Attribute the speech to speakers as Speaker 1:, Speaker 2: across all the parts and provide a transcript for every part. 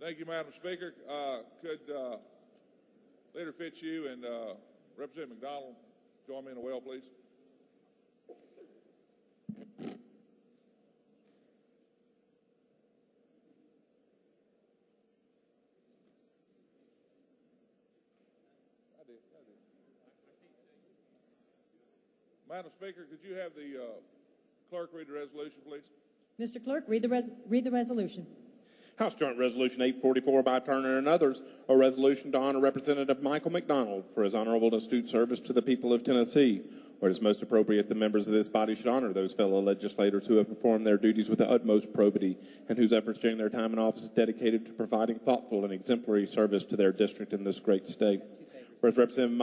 Speaker 1: Thank you, Madam Speaker. Could Leader Fitzhugh and Representative McDonald join me in a well, please? Madam Speaker, could you have the clerk read the resolution, please?
Speaker 2: Mr. Clerk, read the resolution.
Speaker 3: House Joint Resolution 844 by Turner and others, a resolution to honor Representative Michael McDonald for his honorable and astute service to the people of Tennessee. Where it is most appropriate, the members of this body should honor those fellow legislators who have performed their duties with the utmost probity and whose efforts during their time in office is dedicated to providing thoughtful and exemplary service to their district in this great state. Whereas Representative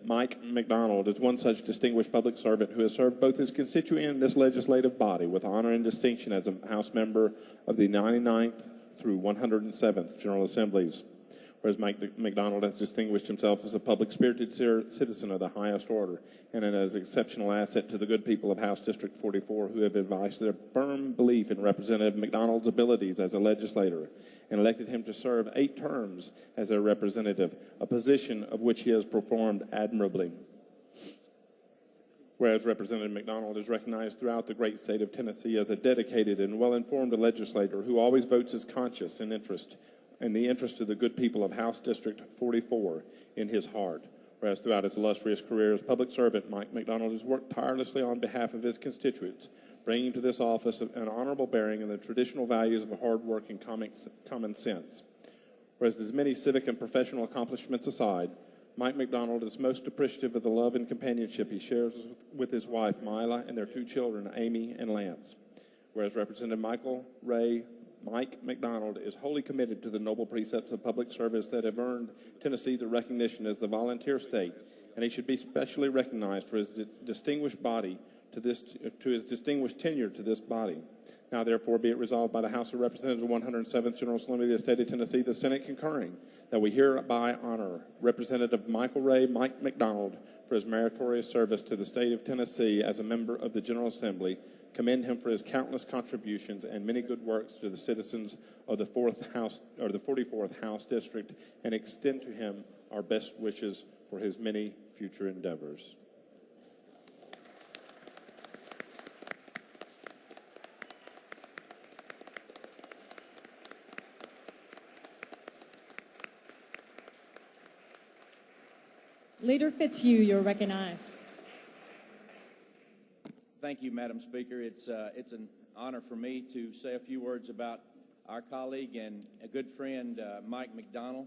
Speaker 3: Mike McDonald is one such distinguished public servant who has served both his constituent and this legislative body with honor and distinction as a House member of the 99th through 107th General Assemblies. Whereas Mike McDonald has distinguished himself as a public-spirited citizen of the highest order and as an exceptional asset to the good people of House District 44 who have advised their firm belief in Representative McDonald's abilities as a legislator and elected him to serve 8 terms as their representative, a position of which he has performed admirably. Whereas Representative McDonald is recognized throughout the great state of Tennessee as a dedicated and well-informed legislator who always votes his conscience and interest in the interest of the good people of House District 44 in his heart. Whereas throughout his illustrious career as public servant, Mike McDonald has worked tirelessly on behalf of his constituents, bringing to this office an honorable bearing in the traditional values of hard work and common sense. Whereas his many civic and professional accomplishments aside, Mike McDonald is most appreciative of the love and companionship he shares with his wife, Mila, and their 2 children, Amy and Lance. Whereas Representative Mike McDonald is wholly committed to the noble precepts of public service that have earned Tennessee the recognition as the volunteer state, and he should be specially recognized for his distinguished tenure to this body. Now, therefore, be it resolved by the House of Representatives of 107th General Assembly of the State of Tennessee, the Senate concurring, that we hereby honor Representative Mike McDonald for his meritorious service to the state of Tennessee as a member of the General Assembly, commend him for his countless contributions and many good works to the citizens of the 44th House District, and extend to him our best wishes for his many future endeavors.
Speaker 2: Leader Fitzhugh, you're recognized.
Speaker 4: Thank you, Madam Speaker. It's an honor for me to say a few words about our colleague and a good friend, Mike McDonald.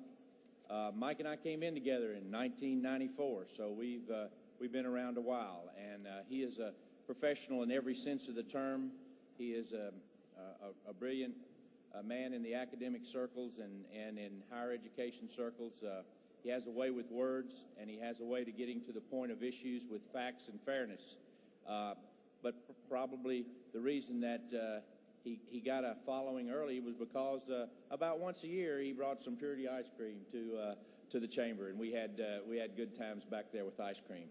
Speaker 4: Mike and I came in together in 1994, so we've been around a while, and he is a professional in every sense of the term. He is a brilliant man in the academic circles and in higher education circles. He has a way with words, and he has a way to getting to the point of issues with facts and fairness. But probably the reason that he got a following early was because about once a year he brought some purity ice cream to the chamber, and we had good times back there with ice cream.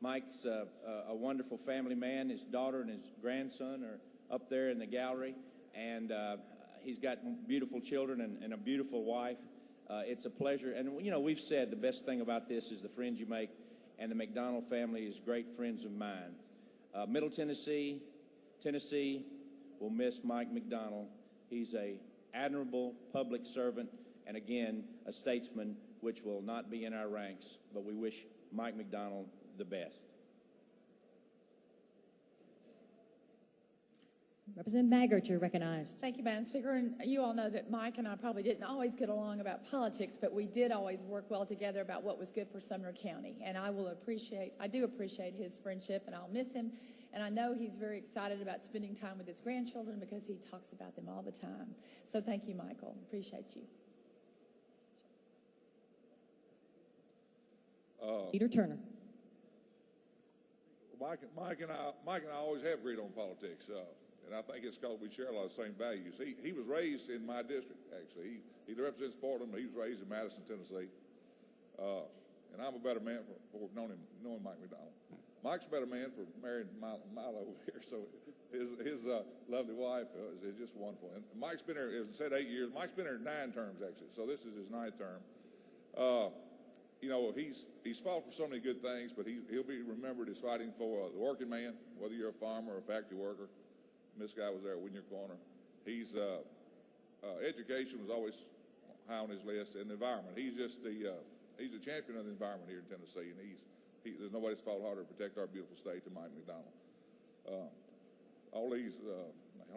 Speaker 4: Mike's a wonderful family man. His daughter and his grandson are up there in the gallery, and he's got beautiful children and a beautiful wife. It's a pleasure, and we've said the best thing about this is the friends you make, and the McDonald family is great friends of mine. Middle Tennessee will miss Mike McDonald. He's an admirable public servant and, again, a statesman which will not be in our ranks, but we wish Mike McDonald the best.
Speaker 2: Representative Maggart, you're recognized.
Speaker 5: Thank you, Madam Speaker. And you all know that Mike and I probably didn't always get along about politics, but we did always work well together about what was good for Sumner County. And I do appreciate his friendship, and I'll miss him. And I know he's very excited about spending time with his grandchildren because he talks about them all the time. So thank you, Michael. Appreciate you.
Speaker 2: Leader Turner.
Speaker 1: Mike and I always have agreed on politics. And I think it's because we share a lot of the same values. He was raised in my district, actually. He represents Portland, but he was raised in Madison, Tennessee. And I'm a better man for knowing Mike McDonald. Mike's a better man for marrying Milo over here. So his lovely wife is just wonderful. And Mike's been here, as I said, 8 years. Mike's been here 9 terms, actually, so this is his 9th term. You know, he's fought for so many good things, but he'll be remembered as fighting for the working man, whether you're a farmer or a factory worker. And this guy was there in your corner. He's education was always high on his list, and the environment. He's just he's a champion of the environment here in Tennessee, and there's nobody's fought harder to protect our beautiful state than Mike McDonald. All these,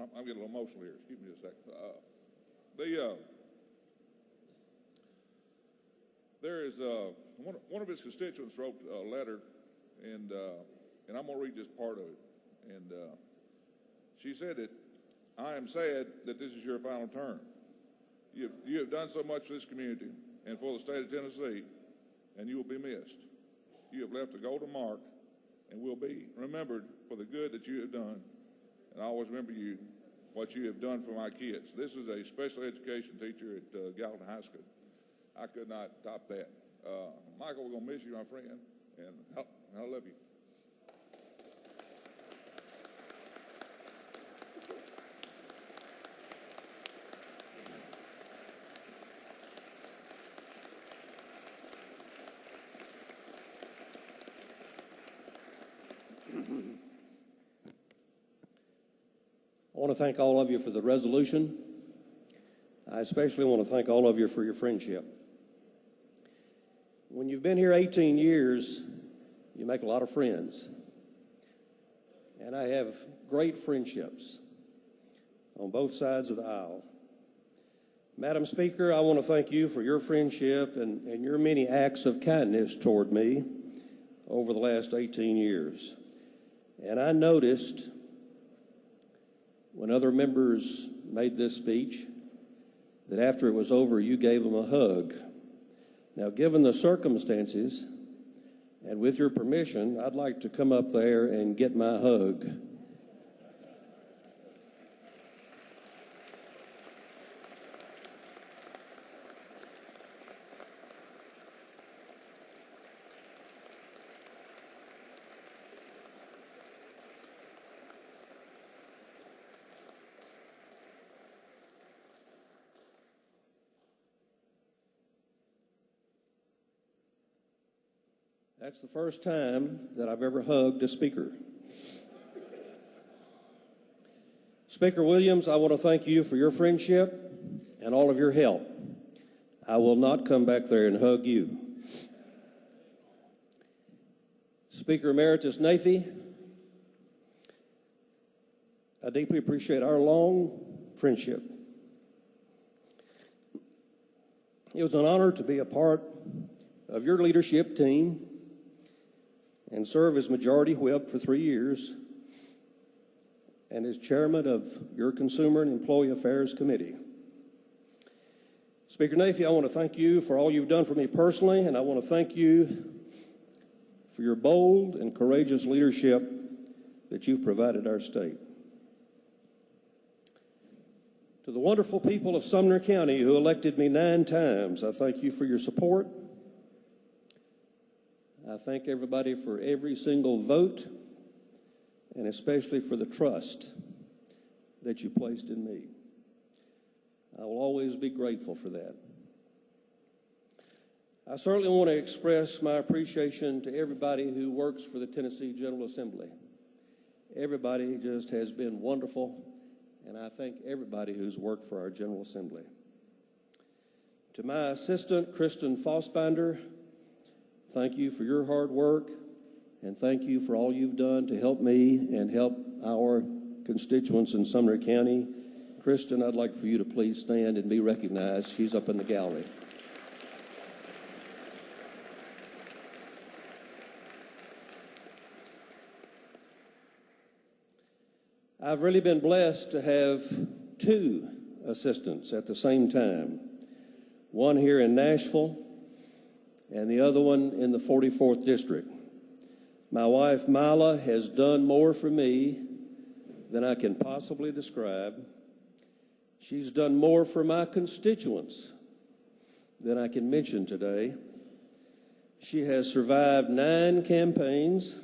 Speaker 1: I'm getting a little emotional here. Excuse me a second. There is one of his constituents wrote a letter, and I'm going to read just part of it. And she said that I am sad that this is your final term. You have done so much for this community and for the state of Tennessee, and you will be missed. You have left a golden mark and will be remembered for the good that you have done. And I always remember what you have done for my kids. This is a special education teacher at Gallatin High School. I could not top that. Michael, we're going to miss you, my friend, and I love you.
Speaker 6: I want to thank all of you for the resolution. I especially want to thank all of you for your friendship. When you've been here 18 years, you make a lot of friends. And I have great friendships on both sides of the aisle. Madam Speaker, I want to thank you for your friendship and your many acts of kindness toward me over the last 18 years. And I noticed when other members made this speech that after it was over, you gave them a hug. Now, given the circumstances, and with your permission, I'd like to come up there and get my hug. That's the first time that I've ever hugged a speaker. Speaker Williams, I want to thank you for your friendship and all of your help. I will not come back there and hug you. Speaker Emeritus Nafee, I deeply appreciate our long friendship. It was an honor to be a part of your leadership team and serve as Majority Whip for 3 years and as Chairman of your Consumer and Employee Affairs Committee. Speaker Nafee, I want to thank you for all you've done for me personally, and I want to thank you for your bold and courageous leadership that you've provided our state. To the wonderful people of Sumner County who elected me 9 times, I thank you for your support. I thank everybody for every single vote, and especially for the trust that you placed in me. I will always be grateful for that. I certainly want to express my appreciation to everybody who works for the Tennessee General Assembly. Everybody just has been wonderful, and I thank everybody who's worked for our General Assembly. To my assistant, Kristen Fossbinder, thank you for your hard work, and thank you for all you've done to help me and help our constituents in Sumner County. Kristen, I'd like for you to please stand and be recognized. She's up in the gallery. I've really been blessed to have 2 assistants at the same time, one here in Nashville and the other one in the 44th District. My wife, Mila, has done more for me than I can possibly describe. She's done more for my constituents than I can mention today. She has survived 9 campaigns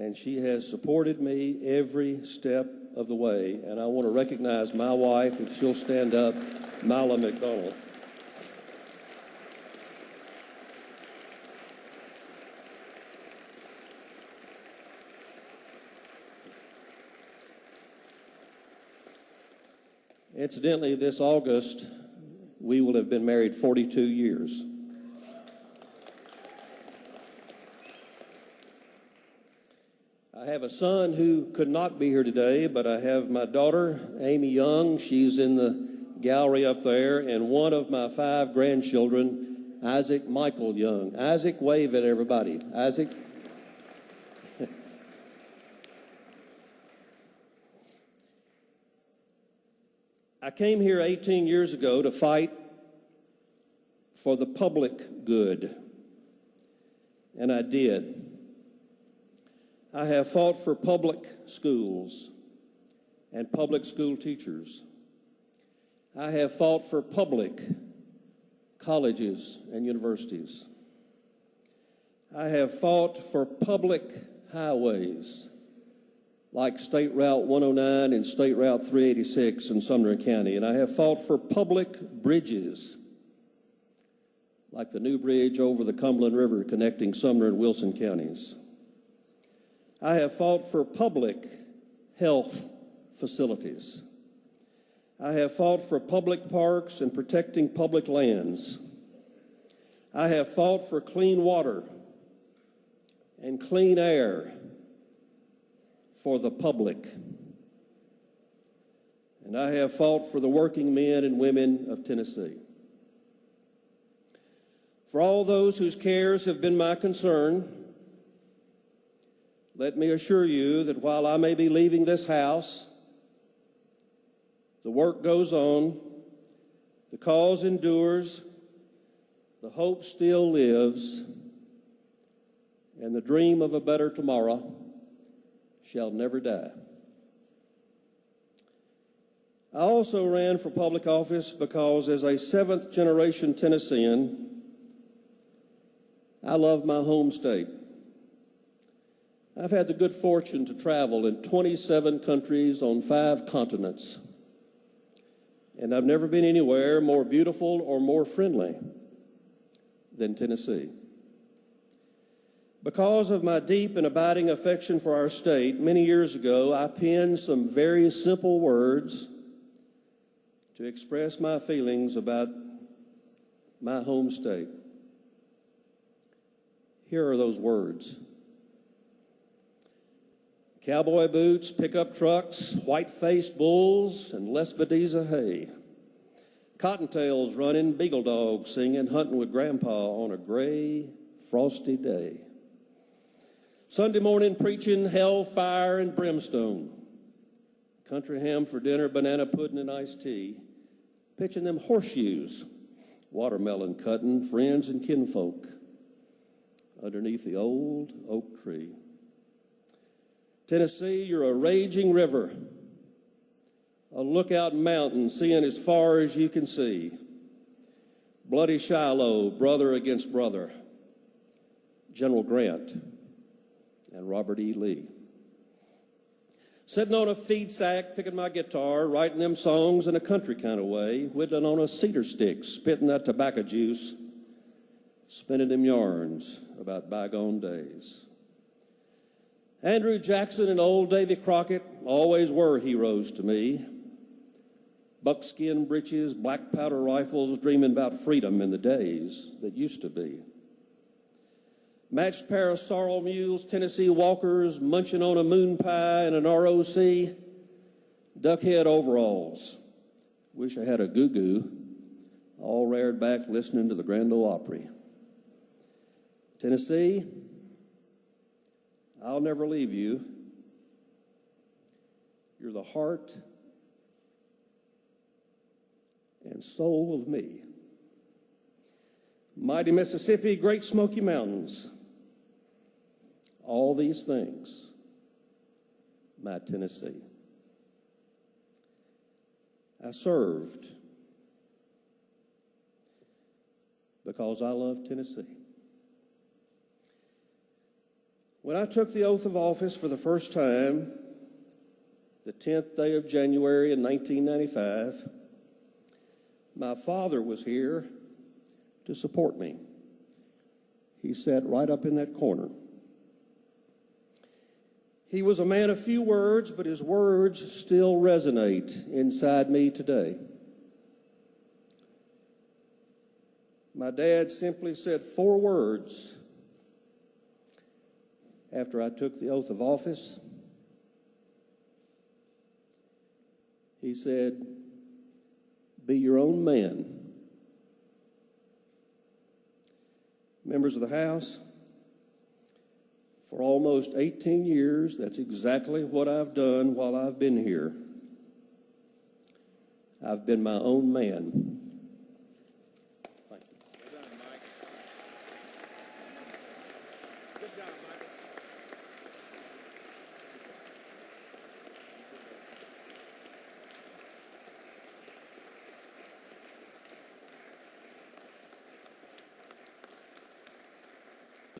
Speaker 6: and she has supported me every step of the way. And I want to recognize my wife, if she'll stand up, Mila McDonald. Incidentally, this August, we will have been married 42 years. I have a son who could not be here today, but I have my daughter, Amy Young. She's in the gallery up there, and one of my 5 grandchildren, Isaac Michael Young. Isaac, wave at everybody. Isaac. I came here 18 years ago to fight for the public good, and I did. I have fought for public schools and public school teachers. I have fought for public colleges and universities. I have fought for public highways like State Route 109 and State Route 386 in Sumner County. And I have fought for public bridges like the new bridge over the Cumberland River connecting Sumner and Wilson counties. I have fought for public health facilities. I have fought for public parks and protecting public lands. I have fought for clean water and clean air for the public. And I have fought for the working men and women of Tennessee. For all those whose cares have been my concern, let me assure you that while I may be leaving this house, the work goes on, the cause endures, the hope still lives, and the dream of a better tomorrow shall never die. I also ran for public office because as a 7th-generation Tennessean, I love my home state. I've had the good fortune to travel in 27 countries on 5 continents, and I've never been anywhere more beautiful or more friendly than Tennessee. Because of my deep and abiding affection for our state, many years ago, I penned some very simple words to express my feelings about my home state. Here are those words. Cowboy boots, pickup trucks, white-faced bulls, and Lespediza hay. Cottontails running, beagle dogs singing, hunting with Grandpa on a gray, frosty day. Sunday morning preaching hell, fire, and brimstone. Country ham for dinner, banana pudding and iced tea. Pitching them horseshoes, watermelon cutting, friends and kinfolk underneath the old oak tree. Tennessee, you're a raging river, a lookout mountain seeing as far as you can see. Bloody Shiloh, brother against brother. General Grant and Robert E. Lee. Sitting on a feed sack, picking my guitar, writing them songs in a country kind of way, whittling on a cedar stick, spitting that tobacco juice, spinning them yarns about bygone days. Andrew Jackson and old Davy Crockett always were heroes to me. Buckskin breeches, black powder rifles, dreaming about freedom in the days that used to be. Matched pair of sorrel mules, Tennessee walkers, munching on a moon pie and an ROC, duckhead overalls. Wish I had a goo-goo, all reared back listening to the Grand Ole Opry. Tennessee, I'll never leave you. You're the heart and soul of me. Mighty Mississippi, Great Smoky Mountains, all these things, my Tennessee. I served because I love Tennessee. When I took the oath of office for the first time, the 10th day of January in 1995, my father was here to support me. He sat right up in that corner. He was a man of few words, but his words still resonate inside me today. My dad simply said 4 words after I took the oath of office. He said, "Be your own man." Members of the House, for almost 18 years, that's exactly what I've done while I've been here. I've been my own man.